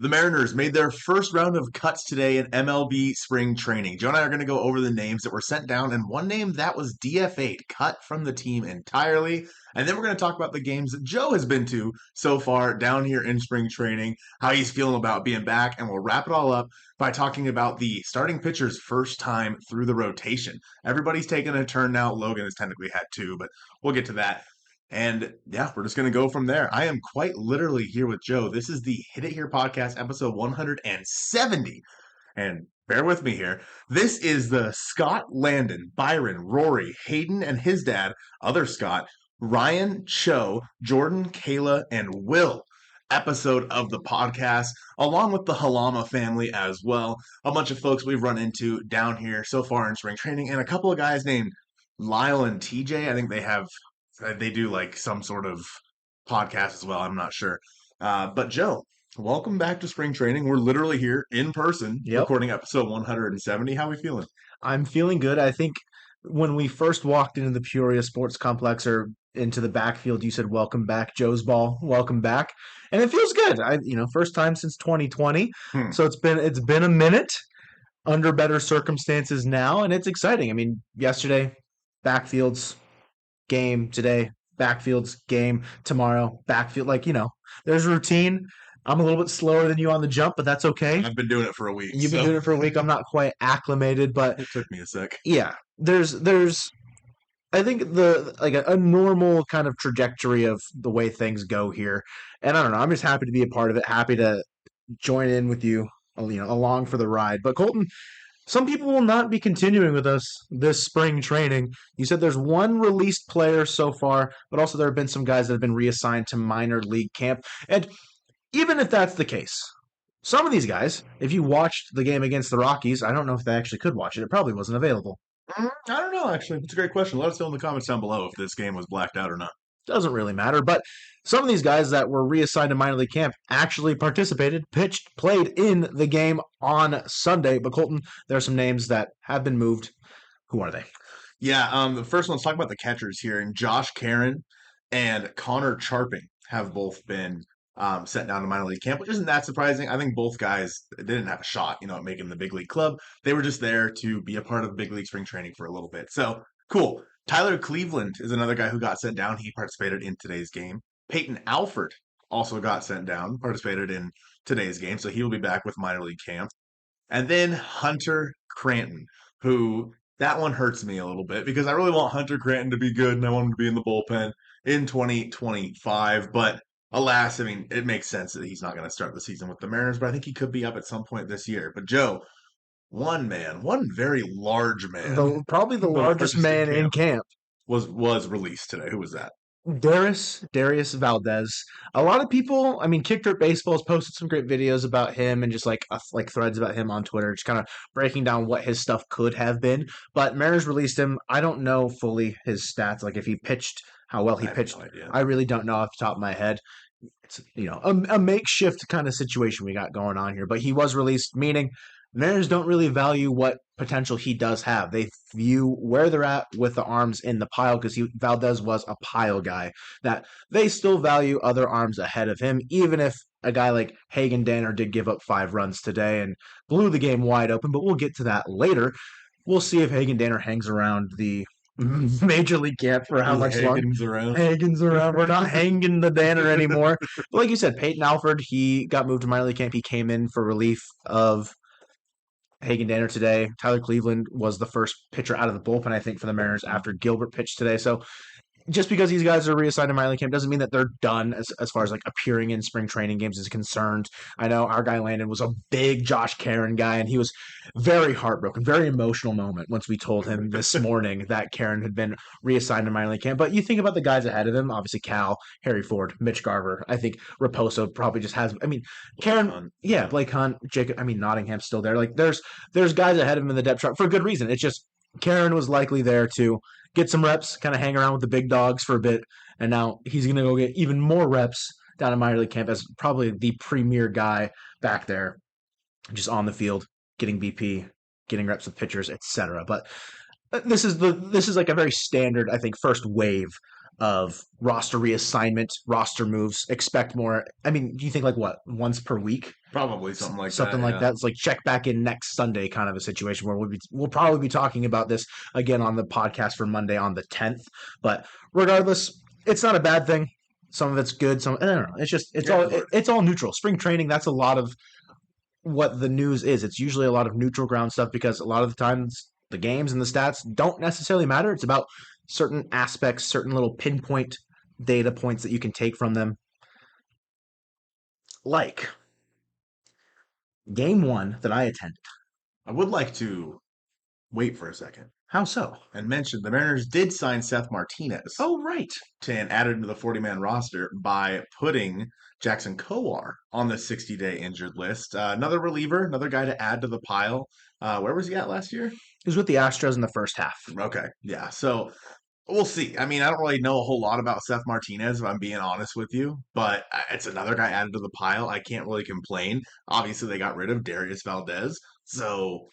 The Mariners made their first round of cuts today in MLB spring training. Joe and I are going to go over the names that were sent down, and one name that was DFA'd, cut from the team entirely. And then we're going to talk about the games that Joe has been to so far down here in spring training, how he's feeling about being back, and we'll wrap it all up by talking about the starting pitcher's first time through the rotation. Everybody's taken a turn now. Logan has technically had two, but we'll get to that. And yeah, we're just going to go from there. I am quite literally here with Joe. This is the Hit It Here podcast, episode 170. And bear with me here. This is the Scott, Landon, Byron, Rory, Hayden, and his dad, other Scott, Ryan, Cho, Jordan, Kayla, and Will episode of the podcast, along with the Halama family as well. A bunch of folks we've run into down here so far in spring training, and a couple of guys named Lyle and TJ. I think they do like some sort of podcast as well. I'm not sure. But Joe, welcome back to spring training. We're literally here in person Yep. recording episode 170. How are we feeling? I'm feeling good. I think when we first walked into the Peoria Sports Complex or into the backfield, you said, "Welcome back, Joe's Ball. Welcome back," and it feels good. First time since 2020, Hmm. so it's been a minute under better circumstances now, and it's exciting. I mean, yesterday, backfields game today, backfields game tomorrow, backfield there's routine. I'm a little bit slower than you on the jump, but that's okay. I've been doing it for a week. You've been doing it for a week. I'm not quite acclimated, but It took me a sec. yeah, there's I think the like a normal kind of trajectory of the way things go here, and I don't know. I'm just happy to be a part of it. Happy to join in with you, along for the ride. But Colton, some people will not be continuing with us this spring training. You said there's one released player so far, but also there have been some guys that have been reassigned to minor league camp. And even if that's the case, some of these guys, if you watched the game against the Rockies, I don't know if they actually could watch it. It probably wasn't available. I don't know, actually. It's a great question. Let us know in the comments down below if this game was blacked out or not. Doesn't really matter. But some of these guys that were reassigned to minor league camp actually participated, pitched, played in the game on Sunday. But Colton, there are some names that have been moved. Who are they? Yeah, the first one, let's talk about the catchers here. And Josh Karen and Connor Charping have both been sent down to minor league camp, which isn't that surprising. I think both guys didn't have a shot, at making the big league club. They were just there to be a part of big league spring training for a little bit. So cool. Tyler Cleveland is another guy who got sent down. He participated in today's game. Peyton Alford also got sent down, participated in today's game, so he'll be back with minor league camp. And then Hunter Cranton, who that one hurts me a little bit because I really want Hunter Cranton to be good and I want him to be in the bullpen in 2025. But alas, I mean, it makes sense that he's not going to start the season with the Mariners, but I think he could be up at some point this year. But Joe, one very large man, Probably the largest man in camp. was released today. Who was that? Darius Valdez. A lot of people, I mean, Kick Dirt Baseball has posted some great videos about him and just like threads about him on Twitter, just kind of breaking down what his stuff could have been. But Mariners released him. I don't know fully his stats, like if he pitched, how well he pitched. No idea. I really don't know off the top of my head. It's a makeshift kind of situation we got going on here. But he was released, meaning Mariners don't really value what potential he does have. They view where they're at with the arms in the pile because Valdez was a pile guy. That they still value other arms ahead of him, even if a guy like Hagen Danner did give up 5 runs today and blew the game wide open. But we'll get to that later. We'll see if Hagen Danner hangs around the major league camp for how much longer. Hagen's around. We're not hanging the Danner anymore. But like you said, Peyton Alford, he got moved to minor league camp. He came in for relief of Hagen Danner today. Tyler Cleveland was the first pitcher out of the bullpen, I think, for the Mariners after Gilbert pitched today. So just because these guys are reassigned to minor league camp doesn't mean that they're done as far as like appearing in spring training games is concerned. I know our guy Landon was a big Josh Karen guy, and he was very heartbroken, very emotional moment once we told him this morning that Karen had been reassigned to minor league camp. But you think about the guys ahead of him, obviously Cal, Harry Ford, Mitch Garver. I think Raposo probably just has. I mean, Karen, yeah, Blake Hunt, Jacob. I mean, Nottingham's still there. Like there's guys ahead of him in the depth chart for good reason. It's just Karen was likely there to get some reps, kind of hang around with the big dogs for a bit, and now he's going to go get even more reps down in minor league camp as probably the premier guy back there, just on the field, getting BP, getting reps with pitchers, etc. But this is like a very standard, I think, first wave of roster reassignment, roster moves, expect more. I mean, do you think like what, once per week? Probably something like Something that. like Yeah. that. It's like check back in next Sunday kind of a situation where we'll probably be talking about this again on the podcast for Monday on the 10th. But regardless, it's not a bad thing. Some of it's good. Some I don't know. It's just it's all neutral. Spring training. That's a lot of what the news is. It's usually a lot of neutral ground stuff because a lot of the times the games and the stats don't necessarily matter. It's about certain aspects, certain little pinpoint data points that you can take from them. Like game 1 that I attended. I would like to wait for a second How so? and mention the Mariners did sign Seth Martinez. Oh, right. And added to the 40-man roster by putting Jackson Kowar on the 60-day injured list. Another reliever, another guy to add to the pile. Where was he at last year? He was with the Astros in the first half. Okay, yeah. So we'll see. I mean, I don't really know a whole lot about Seth Martinez, if I'm being honest with you, but it's another guy added to the pile. I can't really complain. Obviously, they got rid of Darius Valdez. So,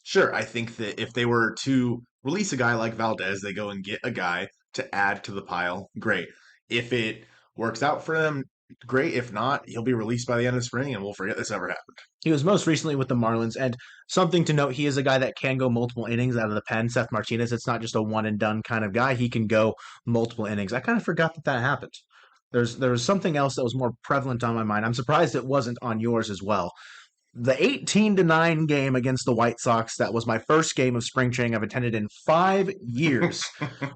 sure, I think that if they were to release a guy like Valdez, they go and get a guy to add to the pile. Great. If it works out for them, great. If not, he'll be released by the end of spring and we'll forget this ever happened. He was most recently with the Marlins, and something to note, he is a guy that can go multiple innings out of the pen. Seth Martinez, it's not just a one and done kind of guy. He can go multiple innings. I kind of forgot that happened. There was something else that was more prevalent on my mind. I'm surprised it wasn't on yours as well. The 18-9 game against the White Sox, that was my first game of spring training I've attended in 5 years,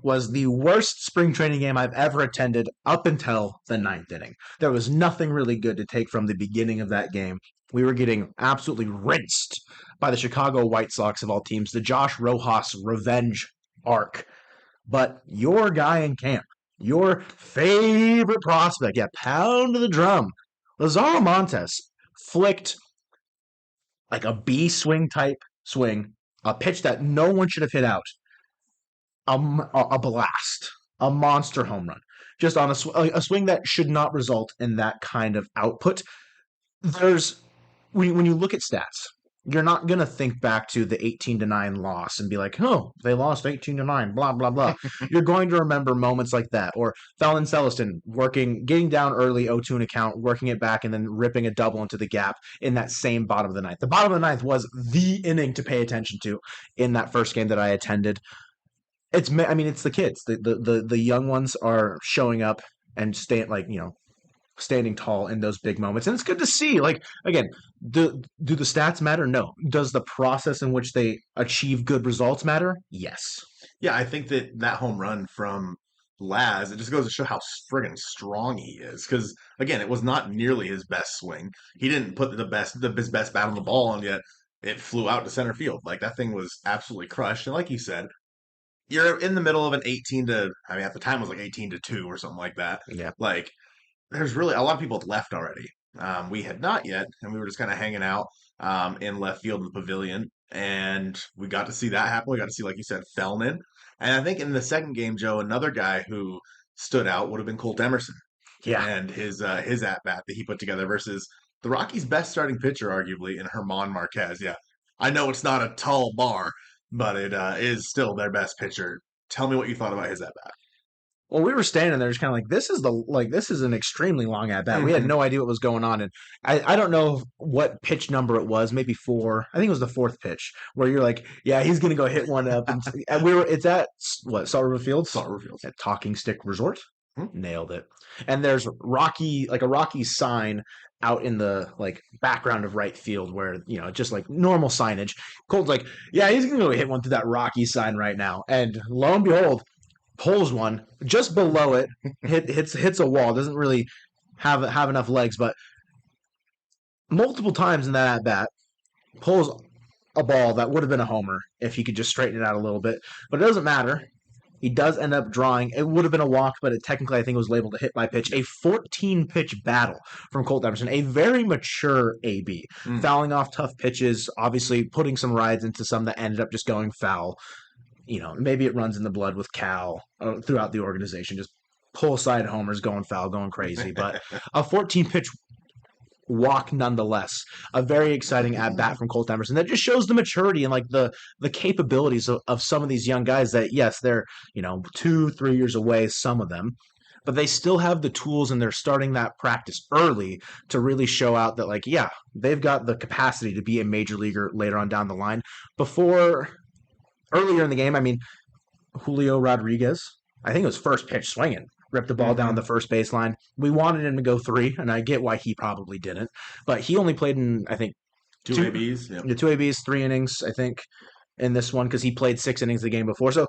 was the worst spring training game I've ever attended up until the 9th inning. There was nothing really good to take from the beginning of that game. We were getting absolutely rinsed by the Chicago White Sox of all teams, the Josh Rojas revenge arc. But your guy in camp, your favorite prospect, pound the drum, Lazaro Montes flicked like a B swing type swing, a pitch that no one should have hit out, a blast, a monster home run, just on a swing that should not result in that kind of output. When you look at stats, you're not going to think back to the 18-9 loss and be like, oh, they lost 18-9, blah, blah, blah. You're going to remember moments like that. Or Fallon Celestin getting down early 0-2 in a count, working it back, and then ripping a double into the gap in that same bottom of the ninth. The bottom of the ninth was the inning to pay attention to in that first game that I attended. It's the kids. The young ones are showing up and standing tall in those big moments. And it's good to see. Like, again, do the stats matter? No. Does the process in which they achieve good results matter? Yes. Yeah, I think that home run from Laz, it just goes to show how friggin' strong he is. Because, again, it was not nearly his best swing. He didn't put his best bat on the ball, and yet it flew out to center field. Like, that thing was absolutely crushed. And like you said, you're in the middle of an 18 to, I mean, at the time it was like 18-2 or something like that. Yeah. Like, there's really a lot of people had left already. We had not yet, and we were just kind of hanging out in left field in the pavilion, and we got to see that happen. We got to see, like you said, Fellman, and I think in the second game, Joe, another guy who stood out would have been Colt Emerson, and his at bat that he put together versus the Rockies' best starting pitcher, arguably, in German Marquez. Yeah, I know it's not a tall bar, but it is still their best pitcher. Tell me what you thought about his at bat. Well, we were standing there just kind of like, this is an extremely long at bat. Mm-hmm. We had no idea what was going on. And I don't know what pitch number it was, maybe 4. I think it was the 4th pitch where you're like, yeah, he's going to go hit one up. And it's at what, Salt River Fields? Salt River Fields. At Talking Stick Resort. Nailed it. And there's a Rocky sign out in the background of right field where, just like normal signage. Colt's like, yeah, he's going to go hit one through that Rocky sign right now. And lo and behold, pulls one just below it, hits a wall, doesn't really have enough legs, but multiple times in that at bat, pulls a ball that would have been a homer if he could just straighten it out a little bit. But it doesn't matter. He does end up drawing. It would have been a walk, but technically I think it was labeled a hit by pitch. A 14-pitch battle from Colt Emerson, a very mature AB, fouling off tough pitches, obviously putting some rides into some that ended up just going foul. Maybe it runs in the blood with Cal throughout the organization, just pull side homers, going foul, going crazy. But a 14-pitch walk nonetheless. A very exciting at bat from Colt Emerson that just shows the maturity and like the capabilities of some of these young guys that yes, they're, 2-3 years away, some of them, but they still have the tools and they're starting that practice early to really show out that like, yeah, they've got the capacity to be a major leaguer later on down the line. Before earlier in the game, I mean, Julio Rodriguez, I think it was first pitch swinging, ripped the ball down the first baseline. We wanted him to go 3, and I get why he probably didn't. But he only played in, I think, Two ABs. Yep. The 2 ABs, 3 innings, I think, in this one because he played 6 innings the game before. So,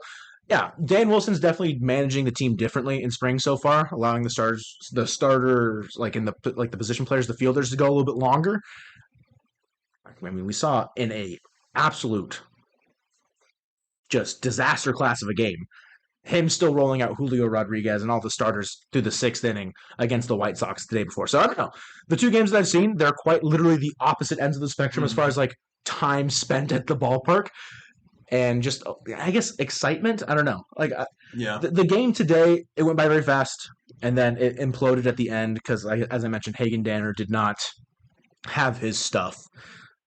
yeah, Dan Wilson's definitely managing the team differently in spring so far, allowing the starters, like in the position players, the fielders, to go a little bit longer. I mean, we saw in a absolute just disaster class of a game him still rolling out Julio Rodriguez and all the starters through the 6th inning against the White Sox the day before. So I don't know. The 2 games that I've seen, they're quite literally the opposite ends of the spectrum as far as like time spent at the ballpark and just, I guess, excitement. I don't know. Like, the game today, it went by very fast and then it imploded at the end because, as I mentioned, Hagen Danner did not have his stuff.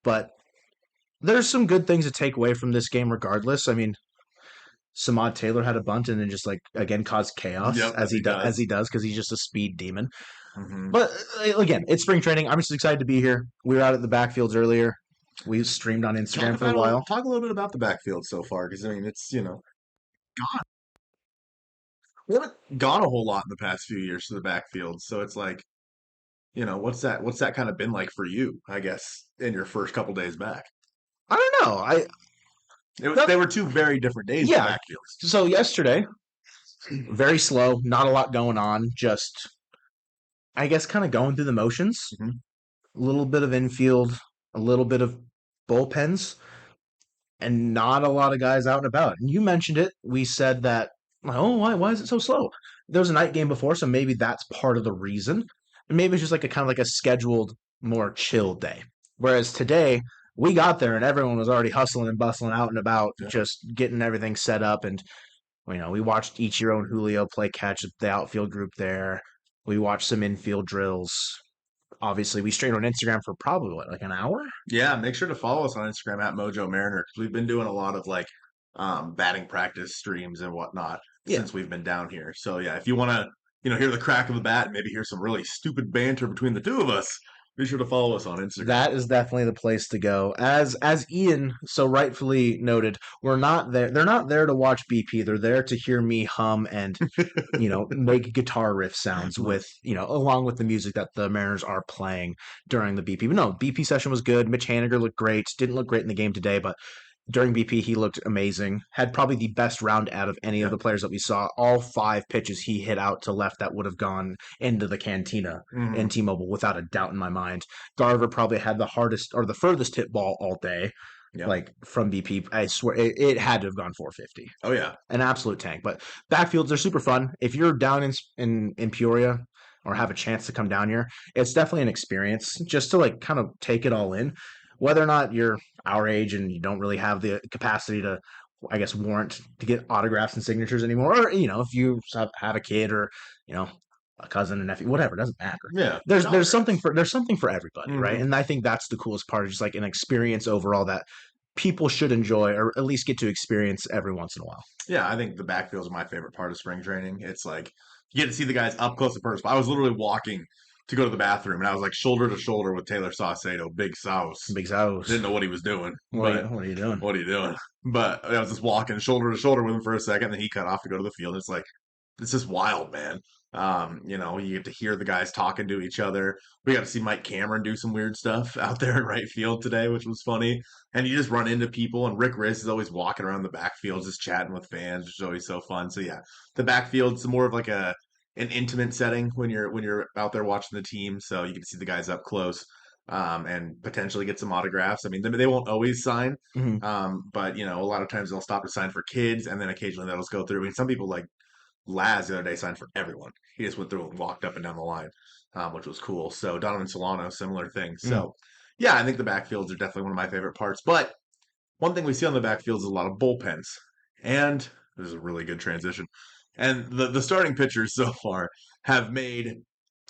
But there's some good things to take away from this game regardless. I mean, Samad Taylor had a bunt and then just like again caused chaos as he does because he's just a speed demon. But again, it's spring training. I'm just excited to be here. We were out at the backfields earlier. We streamed on Instagram for a while. Talk a little bit about the backfield so far because I mean it's gone. We haven't gone a whole lot in the past few years to the backfield, so it's like what's that kind of been like for you? I guess in your first couple days back. I don't know. They were 2 very different days. Yeah. In the backfields. So yesterday, very slow, not a lot going on. Just, I guess, kind of going through the motions. A little bit of infield, a little bit of bullpens, and not a lot of guys out and about. And you mentioned it. We said that, oh, why is it so slow? There was a night game before, so maybe that's part of the reason. And maybe it's just like a kind of like a scheduled, more chill day. Whereas today, we got there and everyone was already hustling and bustling out and about, just getting everything set up. And, we watched Ichiro and Julio play catch with the outfield group there. We watched some infield drills. Obviously, we streamed on Instagram for probably, like an hour? Yeah, make sure to follow us on Instagram at Mojo Mariner because we've been doing a lot of, like, batting practice streams and whatnot since we've been down here. So, yeah, if you want to, hear the crack of the bat and maybe hear some really stupid banter between the 2 of us, be sure to follow us on Instagram. That is definitely the place to go. As Ian so rightfully noted, we're not there. They're not there to watch BP. They're there to hear me hum and, make guitar riff sounds with, along with the music that the Mariners are playing during the BP. But no, BP session was good. Mitch Haniger looked great. Didn't look great in the game today, but during BP, he looked amazing. Had probably the best round out of any of the players that we saw. All 5 pitches he hit out to left that would have gone into the cantina in T-Mobile without a doubt in my mind. Garver probably had the hardest or the furthest hit ball all day. Like from BP, I swear it had to have gone 450. Oh yeah, an absolute tank. But backfields are super fun. If you're down in Peoria or have a chance to come down here, it's definitely an experience just to like kind of take it all in. Whether or not you're our age and you don't really have the capacity to, I guess, warrant to get autographs and signatures anymore, or if you have a kid or a cousin, a nephew, whatever, it doesn't matter. Yeah, there's something for everybody, right? And I think that's the coolest part, just like an experience overall that people should enjoy or at least get to experience every once in a while. Yeah, I think the backfield is my favorite part of spring training. It's like you get to see the guys up close and personal. I was literally walking to go to the bathroom, and I was like shoulder to shoulder with Taylor Saucedo, Big Sauce. Big Sauce. Didn't know what he was doing. What are you doing? What are you doing? But I was just walking shoulder to shoulder with him for a second, then he cut off to go to the field. It's like, it's just wild, man. You get to hear the guys talking to each other. We got to see Mike Cameron do some weird stuff out there in right field today, which was funny. And you just run into people, and Rick Riss is always walking around the backfield just chatting with fans, which is always so fun. So yeah, the backfield's more of like an intimate setting when you're out there watching the team, so you get to see the guys up close and potentially get some autographs. I mean, they won't always sign, but a lot of times they'll stop to sign for kids, and then occasionally that'll go through. I mean, some people like Laz the other day signed for everyone. He just went through and walked up and down the line, which was cool. So Donovan Solano, similar thing. So yeah, I think the backfields are definitely one of my favorite parts. But one thing we see on the backfield is a lot of bullpens, and this is a really good transition. And the starting pitchers so far have made,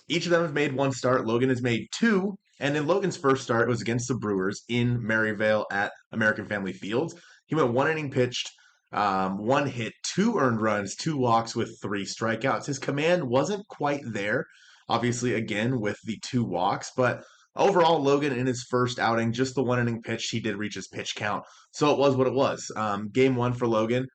each of them have made 1 start. Logan has made 2, And in Logan's first start, it was against the Brewers in Maryvale at American Family Fields. He went 1 inning pitched, 1 hit, 2 earned runs, 2 walks with 3 strikeouts. His command wasn't quite there, obviously, again, with the 2 walks, but overall, Logan in his first outing, just the 1 inning pitch, he did reach his pitch count. So it was what it was. Game 1 for Logan,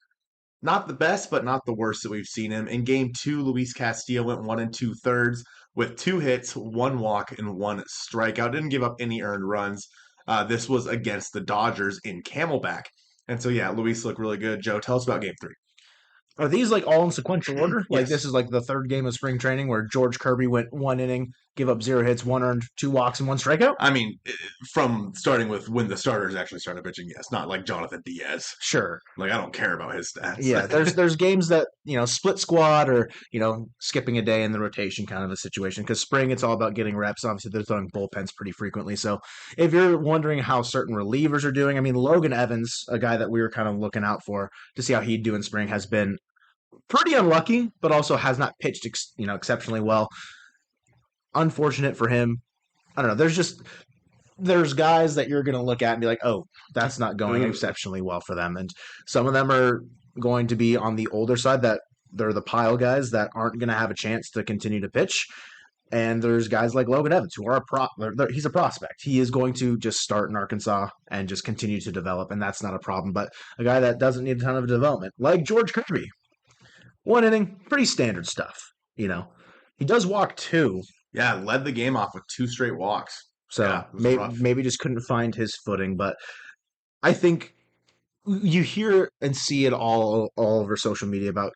not the best, but not the worst that we've seen him. In game 2, Luis Castillo went 1 2/3 with 2 hits, 1 walk, and 1 strikeout. Didn't give up any earned runs. This was against the Dodgers in Camelback. And so, yeah, Luis looked really good. Joe, tell us about game 3. Are these like all in sequential order? Like Yes. this is like the third game of spring training where George Kirby went 1 inning, give up 0 hits, 1 earned, 2 walks, and 1 strikeout? I mean, from starting with when the starters actually started pitching, yes, not like Jonathan Diaz. Sure. Like, I don't care about his stats. Yeah, there's games that, split squad or, skipping a day in the rotation kind of a situation. Because spring, it's all about getting reps. Obviously, they're throwing bullpens pretty frequently. So if you're wondering how certain relievers are doing, I mean, Logan Evans, a guy that we were kind of looking out for to see how he'd do in spring, has been pretty unlucky, but also has not pitched, exceptionally well. Unfortunate for him. I don't know. There's guys that you're going to look at and be like, oh, that's not going exceptionally well for them. And some of them are going to be on the older side that they're the pile guys that aren't going to have a chance to continue to pitch. And there's guys like Logan Evans who are he's a prospect. He is going to just start in Arkansas and just continue to develop, and that's not a problem. But a guy that doesn't need a ton of development, like George Kirby. 1 inning, pretty standard stuff, He does walk 2. Yeah, led the game off with 2 straight walks. So Yeah, maybe just couldn't find his footing. But I think you hear and see it all over social media about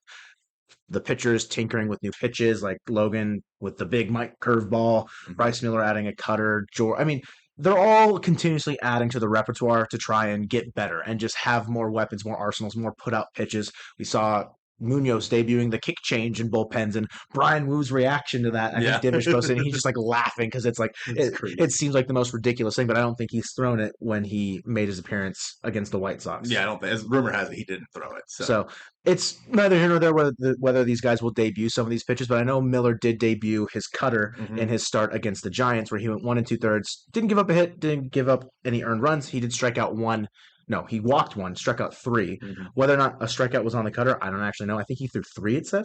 the pitchers tinkering with new pitches, like Logan with the big Mike curveball, Bryce Miller adding a cutter. I mean, they're all continuously adding to the repertoire to try and get better and just have more weapons, more arsenals, more put-out pitches. We saw Munoz debuting the kick change in bullpens, and Bryan Woo's reaction to that. I think Divish posted, and he's just like laughing because it's like it seems like the most ridiculous thing, but I don't think he's thrown it when he made his appearance against the White Sox. Yeah, I don't think. As rumor has it, he didn't throw it. So it's neither here nor there whether these guys will debut some of these pitches, but I know Miller did debut his cutter in his start against the Giants, where he went 1 2/3, didn't give up a hit, didn't give up any earned runs. He did strike out 1. No, he walked 1, struck out 3. Whether or not a strikeout was on the cutter, I don't actually know. I think he threw 3, it said,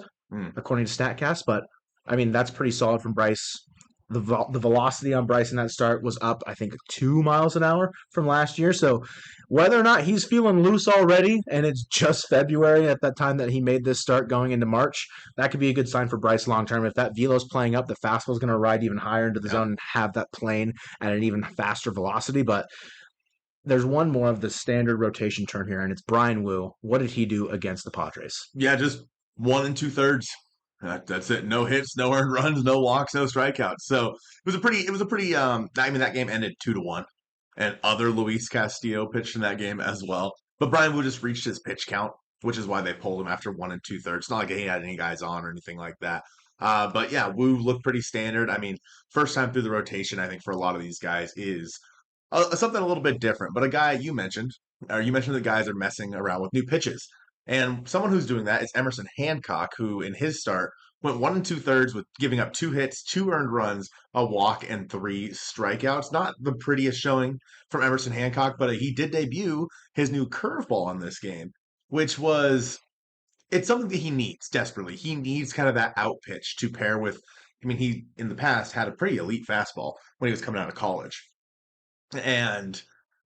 according to StatCast. But, I mean, that's pretty solid from Bryce. The velocity on Bryce in that start was up, I think, 2 miles an hour from last year. So whether or not he's feeling loose already, and it's just February at that time that he made this start going into March, that could be a good sign for Bryce long term. If that velo's playing up, the fastball's going to ride even higher into the zone and have that plane at an even faster velocity. But there's one more of the standard rotation turn here, and it's Bryan Woo. What did he do against the Padres? Yeah, just 1 2/3. That's it. No hits, no earned runs, no walks, no strikeouts. So it was a pretty. I mean, that game ended 2-1, and other Luis Castillo pitched in that game as well. But Bryan Woo just reached his pitch count, which is why they pulled him after 1 2/3. It's not like he had any guys on or anything like that. But yeah, Woo looked pretty standard. I mean, first time through the rotation, I think for a lot of these guys is something a little bit different. But a guy you mentioned the guys are messing around with new pitches. And someone who's doing that is Emerson Hancock, who in his start went 1 2/3 with giving up 2 hits, 2 earned runs, a walk, and 3 strikeouts. Not the prettiest showing from Emerson Hancock, but he did debut his new curveball on this game, which was it's something that he needs desperately. He needs kind of that out pitch to pair with. I mean, he in the past had a pretty elite fastball when he was coming out of college. And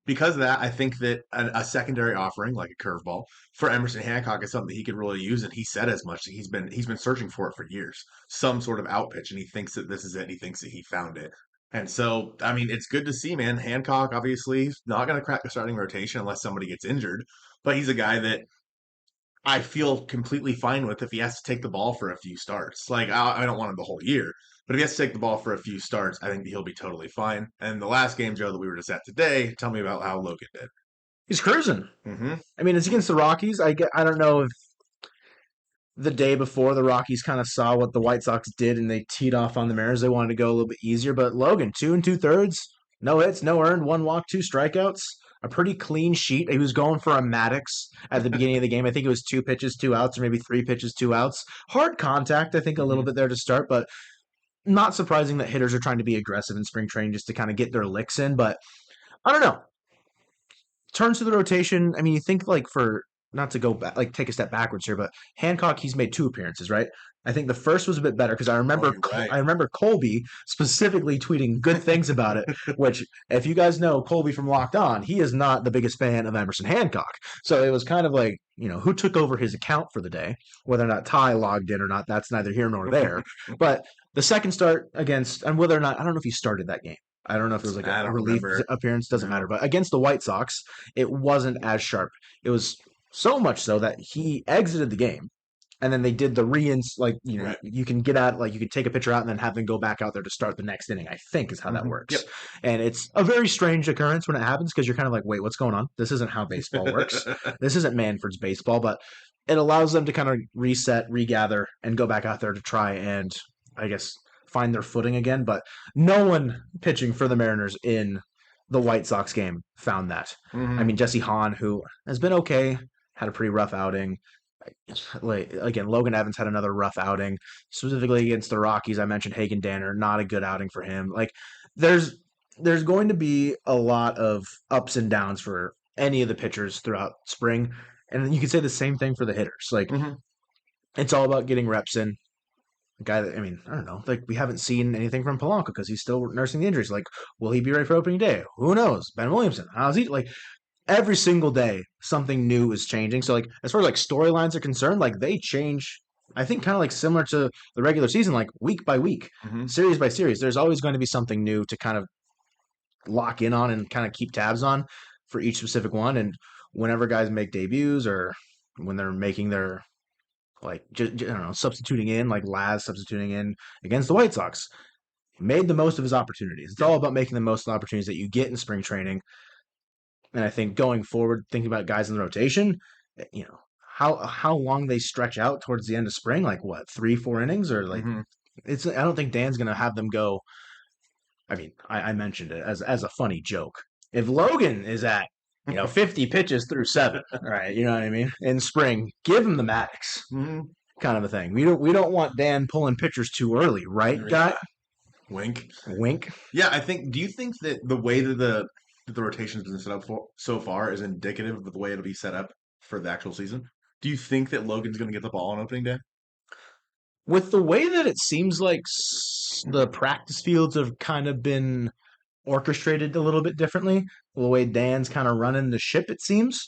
because of that, I think that a secondary offering like a curveball for Emerson Hancock is something he could really use, and he said as much. He's been searching for it for years, some sort of out pitch, and he thinks that this is it. He thinks that he found it, and so I mean, it's good to see, man. Hancock obviously not going to crack the starting rotation unless somebody gets injured, but he's a guy that I feel completely fine with if he has to take the ball for a few starts. Like, I don't want him the whole year, but if he has to take the ball for a few starts, I think he'll be totally fine. And the last game, Joe, that we were just at today, tell me about how Logan did. He's cruising. Mm-hmm. I mean, it's against the Rockies. I don't know if the day before the Rockies kind of saw what the White Sox did and they teed off on the Mariners. They wanted to go a little bit easier. But Logan, 2 2/3, no hits, no earned, 1 walk, 2 strikeouts. A pretty clean sheet. He was going for a Maddox at the beginning of the game. I think it was 2 pitches, 2 outs, or maybe 3 pitches, 2 outs. Hard contact, I think, a little bit there to start, but not surprising that hitters are trying to be aggressive in spring training just to kind of get their licks in, but I don't know. Turns to the rotation. I mean, you think like for not to go back, like take a step backwards here, but Hancock, he's made 2 appearances, right? I think the first was a bit better because Oh, you're right. I remember Colby specifically tweeting good things about it. Which, if you guys know Colby from Locked On, he is not the biggest fan of Emerson Hancock. So it was kind of like, who took over his account for the day, whether or not Ty logged in or not. That's neither here nor there. But the second start against, and whether or not, I don't know if he started that game. I don't know if it was like I a don't relief remember. appearance, doesn't No. matter. But against the White Sox, it wasn't as sharp. It was so much so that he exited the game. And then they did the re-ins, like, Right. you can get out, like, you can take a pitcher out and then have them go back out there to start the next inning, I think is how that Yep. works. And it's a very strange occurrence when it happens because you're kind of like, wait, what's going on? This isn't how baseball works. This isn't Manfred's baseball, but it allows them to kind of reset, regather, and go back out there to try and, I guess, find their footing again. But no one pitching for the Mariners in the White Sox game found that. I mean, Jesse Hahn, who has been okay, had a pretty rough outing. Like, again, Logan Evans had another rough outing, specifically against the Rockies. I mentioned Hagen Danner, not a good outing for him. Like, there's there's going to be a lot of ups and downs for any of the pitchers throughout spring, and you can say the same thing for the hitters. Like, Mhm. it's all about getting reps in. A guy that, I mean, I don't know. Like, we haven't seen anything from Polanco because he's still nursing the injuries. Like, will he be ready for opening day? Who knows? Ben Williamson, how's he? Like, every single day something new is changing. So like as far as like storylines are concerned, like they change. I think kind of like similar to the regular season, like week by week, Mhm. series by series. There's always going to be something new to kind of lock in on and kind of keep tabs on for each specific one. And whenever guys make debuts or when they're making their like I don't know, substituting in, like Laz substituting in against the White Sox, made the most of his opportunities. It's all about making the most of the opportunities that you get in spring training. And I think going forward, thinking about guys in the rotation, you know, how long they stretch out towards the end of spring, like what, 3, 4 innings, or like Mhm. it's. I don't think Dan's gonna have them go. I mean, I mentioned it as a funny joke. If Logan is at 50 pitches through 7, right? You know what I mean? In spring, give him the Maddox Mhm. kind of a thing. We don't want Dan pulling pitchers too early, right, guy? Yeah. Wink. Wink. Yeah, I think. Do you think that the way that the rotation's been set up for so far is indicative of the way it'll be set up for the actual season? Do you think that Logan's going to get the ball on opening day? With the way that it seems like the practice fields have kind of been orchestrated a little bit differently, the way Dan's kind of running the ship, it seems,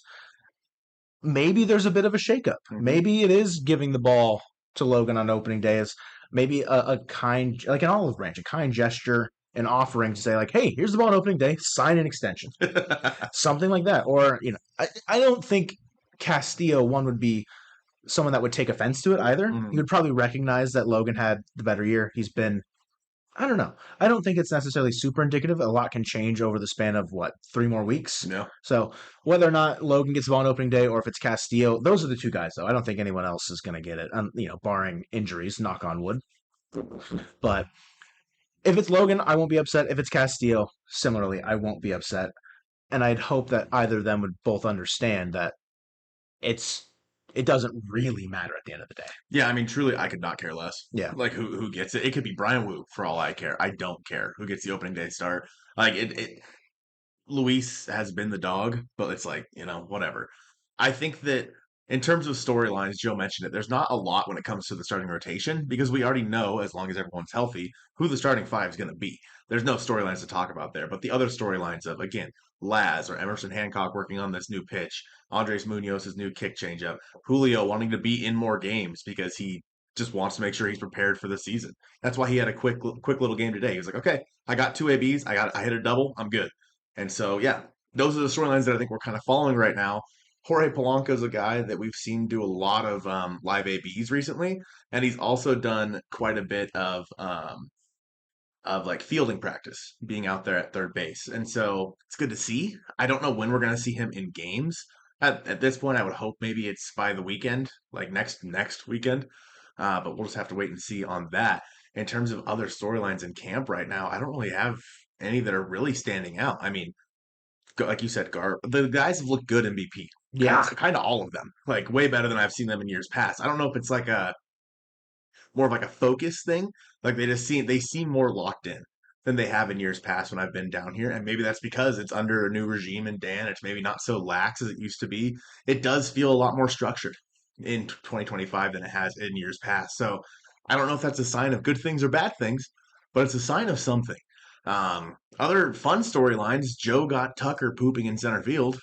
maybe there's a bit of a shakeup. Hmm. Maybe it is giving the ball to Logan on opening day as maybe a kind, like an olive branch, a kind gesture, an offering to say, like, hey, here's the ball on opening day, sign an extension. Something like that. Or, I don't think Castillo, one, would be someone that would take offense to it either. He Hmm. would probably recognize that Logan had the better year. He's been, I don't know. I don't think it's necessarily super indicative. A lot can change over the span of what, 3 more weeks. No. So whether or not Logan gets the ball on opening day or if it's Castillo, those are the two guys though. I don't think anyone else is going to get it. Barring injuries, knock on wood. But if it's Logan, I won't be upset. If it's Castillo, similarly, I won't be upset. And I'd hope that either of them would both understand that it's it doesn't really matter at the end of the day. Yeah, I mean, truly, I could not care less. Yeah. Like who gets it? It could be Bryan Woo for all I care. I don't care who gets the opening day start. Like it Luis has been the dog, but it's like, whatever. I think that in terms of storylines, Joe mentioned it, there's not a lot when it comes to the starting rotation because we already know, as long as everyone's healthy, who the starting five is going to be. There's no storylines to talk about there. But the other storylines of, again, Laz or Emerson Hancock working on this new pitch, Andres Munoz's new kick changeup, Julio wanting to be in more games because he just wants to make sure he's prepared for the season. That's why he had a quick little game today. He was like, okay, I got two ABs, I hit a double, I'm good. And so, yeah, those are the storylines that I think we're kind of following right now. Jorge Polanco is a guy that we've seen do a lot of live ABs recently, and he's also done quite a bit of like fielding practice, being out there at third base, and so it's good to see. I don't know when we're going to see him in games. At this point, I would hope maybe it's by the weekend, like next weekend. But we'll just have to wait and see on that. In terms of other storylines in camp right now, I don't really have any that are really standing out. I mean, like you said, the guys have looked good in BP. Yeah. Kind of all of them, like way better than I've seen them in years past. I don't know if it's like a more of like a focus thing, Like they seem more locked in than they have in years past when I've been down here. And maybe that's because it's under a new regime in Dan. It's maybe not so lax as it used to be. It does feel a lot more structured in 2025 than it has in years past. So I don't know if that's a sign of good things or bad things, but it's a sign of something. Other fun storylines, Joe got Tucker pooping in center field.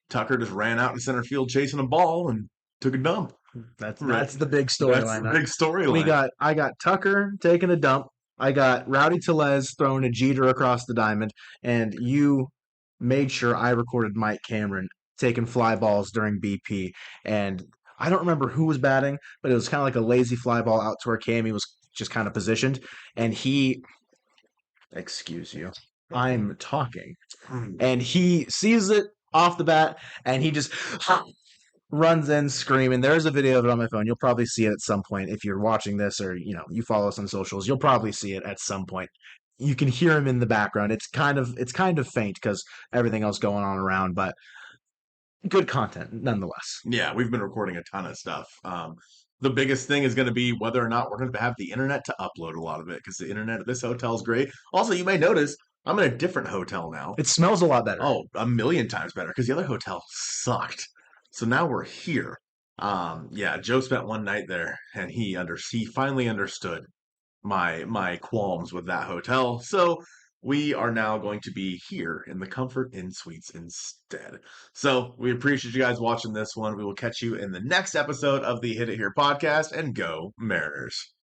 Tucker just ran out in center field chasing a ball and took a dump. That's the big That's storyline. the big storyline. I got Tucker taking a dump. I got Rowdy Tellez throwing a Jeter across the diamond, and you made sure I recorded Mike Cameron taking fly balls during BP. And I don't remember who was batting, but it was kind of like a lazy fly ball out to where Cammy was just kind of positioned, and excuse you, I'm talking, and he sees it off the bat, and he just runs in screaming. There's a video of it on my phone. You'll probably see it at some point if you're watching this, or you follow us on socials. You'll probably see it at some point. You can hear him in the background. It's kind of faint because everything else going on around, but good content nonetheless. Yeah, we've been recording a ton of stuff. The biggest thing is going to be whether or not we're going to have the internet to upload a lot of it because the internet at this hotel is great. Also, you may notice I'm in a different hotel now. It smells a lot better. Oh, a million times better because the other hotel sucked. So now we're here. Yeah, Joe spent one night there and he finally understood my qualms with that hotel. So we are now going to be here in the Comfort Inn Suites instead. So we appreciate you guys watching this one. We will catch you in the next episode of the Hit It Here podcast, and go Mariners.